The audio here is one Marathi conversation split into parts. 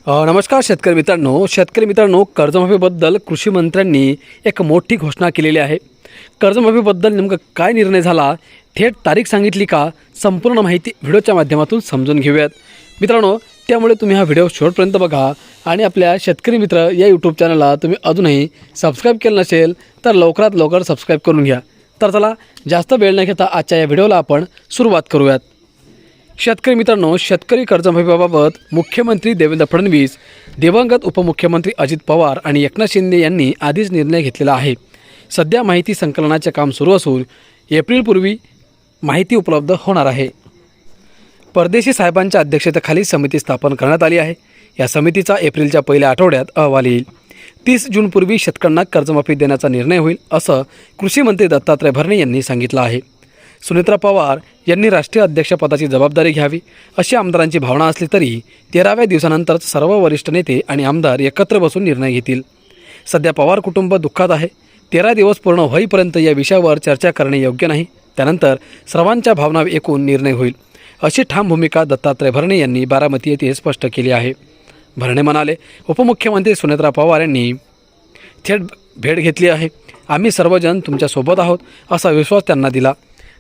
नमस्कार शेतकरी मित्रांनो, कर्जमाफीबद्दल कृषी मंत्र्यांनी एक मोठी घोषणा केलेली आहे। कर्जमाफीबद्दल नेमकं काय निर्णय झाला, थेट तारीख सांगितली का, संपूर्ण माहिती व्हिडिओच्या माध्यमातून समजून घेऊयात मित्रांनो। त्यामुळे तुम्ही हा व्हिडिओ शेवटपर्यंत बघा आणि आपल्या शेतकरी मित्र या यूट्यूब चॅनलला तुम्ही अजूनही सबस्क्राईब केलं नसेल तर लवकरात लवकर सबस्क्राईब करून घ्या। तर चला जास्त वेळ न घेता आजच्या या व्हिडिओला आपण सुरुवात करूयात। शेतकरी मित्रांनो, शेतकरी कर्जमाफीबाबत मुख्यमंत्री देवेंद्र फडणवीस, दिवंगत उपमुख्यमंत्री अजित पवार आणि एकनाथ शिंदे यांनी आधीच निर्णय घेतलेला आहे। सध्या माहिती संकलनाचे काम सुरू असून एप्रिलपूर्वी माहिती उपलब्ध होणार आहे। परदेशी साहेबांच्या अध्यक्षतेखाली समिती स्थापन करण्यात आली आहे। या समितीचा एप्रिलच्या पहिल्या आठवड्यात अहवाल येईल। 30 जूनपूर्वी शेतकऱ्यांना कर्जमाफी देण्याचा निर्णय होईल असं कृषी मंत्री दत्तात्रय भरणे यांनी सांगितलं आहे। सुनेत्रा पवार यांनी राष्ट्रीय अध्यक्षपदाची जबाबदारी घ्यावी अशी आमदारांची भावना असली तरी 13व्या दिवसानंतर सर्व वरिष्ठ नेते आणि आमदार एकत्र बसून निर्णय घेतील। सध्या पवार कुटुंब दुःखात आहे। 13 दिवस पूर्ण होईपर्यंत या विषयावर चर्चा करणे योग्य नाही। त्यानंतर सर्वांच्या भावना ऐकून निर्णय होईल अशी ठाम भूमिका दत्तात्रय भरणे यांनी बारामती येथे स्पष्ट केली आहे। भरणे म्हणाले, उपमुख्यमंत्री सुनेत्रा पवार यांनी थेट भेट घेतली आहे। आम्ही सर्वजण तुमच्यासोबत आहोत असा विश्वास त्यांना दिला।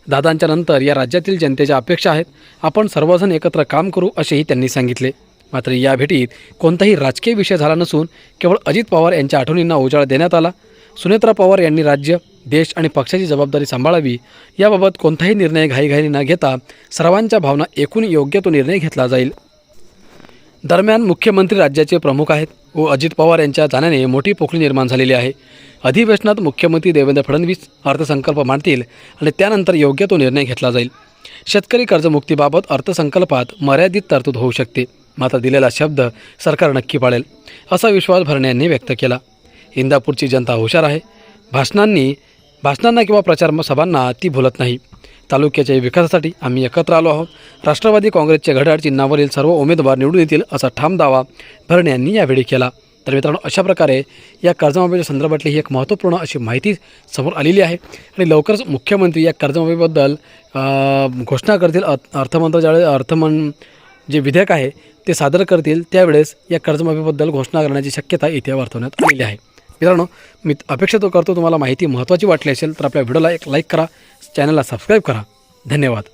दादांच्या नंतर या राज्यातील जनतेच्या अपेक्षा आहेत। आपण सर्वजण एकत्र काम करू असेही त्यांनी सांगितले। मात्र या भेटीत कोणताही राजकीय विषय झाला नसून केवळ अजित पवार यांच्या आठवणींना उजाळा देण्यात आला। सुनेत्रा पवार यांनी राज्य, देश आणि पक्षाची जबाबदारी सांभाळावी याबाबत कोणताही निर्णय घाईघाईने न घेता सर्वांच्या भावना ऐकून योग्य तो निर्णय घेतला जाईल। दरम्यान मुख्यमंत्री राज्याचे प्रमुख आहेत व अजित पवार यांच्या जाण्याने मोठी पोकळी निर्माण झालेली आहे। अधिवेशनात मुख्यमंत्री देवेंद्र फडणवीस अर्थसंकल्प मांडतील आणि त्यानंतर योग्य तो निर्णय घेतला जाईल। शेतकरी कर्जमुक्तीबाबत अर्थसंकल्पात मर्यादित तरतूद होऊ शकते, मात्र दिलेला शब्द सरकार नक्की पाळेल असा विश्वास भरणे यांनी व्यक्त केला। इंदापूरची जनता हुशार आहे। भाषणांना किंवा प्रचार सभांना ती भुलत नाही। तालुक्याच्या विकासासाठी आम्ही एकत्र आलो आहोत। राष्ट्रवादी काँग्रेसचे घड्याळ चिन्हावरील सर्व उमेदवार निवडून येतील असा ठाम दावा भरणे यांनी यावेळी केला। तर मित्रांनो, अशा प्रकारे या कर्जमाफीच्या संदर्भातली ही एक महत्त्वपूर्ण अशी माहिती समोर आलेली आहे आणि लवकरच मुख्यमंत्री या कर्जमाफीबद्दल घोषणा करतील। अर्थमंत्री ज्यावेळेस जे विधेयक आहे ते सादर करतील त्यावेळेस या कर्जमाफीबद्दल घोषणा करण्याची शक्यता इथे वर्तवण्यात आलेली आहे। मित्रांनो, मी अपेक्षा करतो तुम्हाला माहिती महत्त्वाची वाटली असेल तर आपल्या व्हिडिओला एक लाईक करा, चॅनलला सबस्क्राईब करा। धन्यवाद।